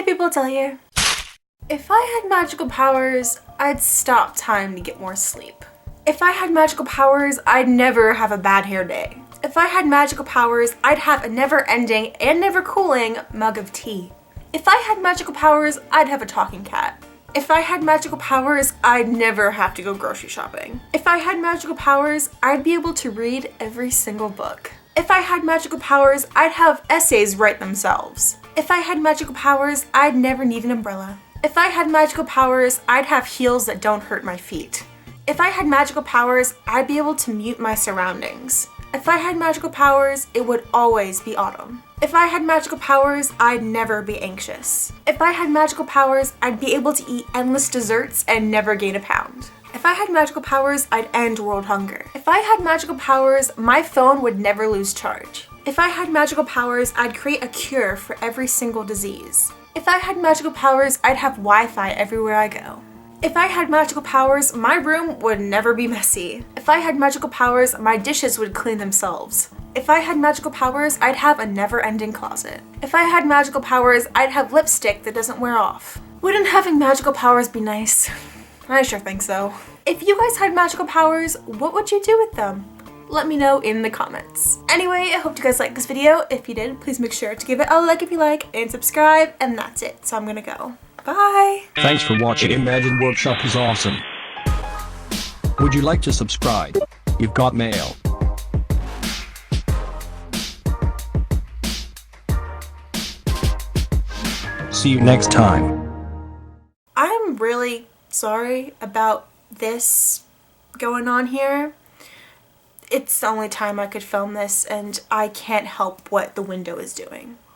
Hey people, Tell here. If I had magical powers, I'd stop time to get more sleep. If I had magical powers, I'd never have a bad hair day. If I had magical powers, I'd have a never-ending and never-cooling mug of tea. If I had magical powers, I'd have a talking cat. If I had magical powers, I'd never have to go grocery shopping. If I had magical powers, I'd be able to read every single book. If I had magical powers, I'd have essays write themselves. If I had magical powers, I'd never need an umbrella. If I had magical powers, I'd have heels that don't hurt my feet. If I had magical powers, I'd be able to mute my surroundings. If I had magical powers, it would always be autumn. If I had magical powers, I'd never be anxious. If I had magical powers, I'd be able to eat endless desserts and never gain a pound. If I had magical powers, I'd end world hunger. If I had magical powers, my phone would never lose charge. If I had magical powers, I'd create a cure for every single disease. If I had magical powers, I'd have Wi-Fi everywhere I go. If I had magical powers, my room would never be messy. If I had magical powers, my dishes would clean themselves. If I had magical powers, I'd have a never-ending closet. If I had magical powers, I'd have lipstick that doesn't wear off. Wouldn't having magical powers be nice? I sure think so. If you guys had magical powers, what would you do with them? Let me know in the comments. Anyway, I hope you guys liked this video. If you did, please make sure to give it a like if you like and subscribe, and that's it. So I'm gonna go. Bye! Thanks for watching. Imagine Workshop is awesome. Would you like to subscribe? You've got mail. See you next time. I'm really sorry about this going on here. It's the only time I could film this, and I can't help what the window is doing.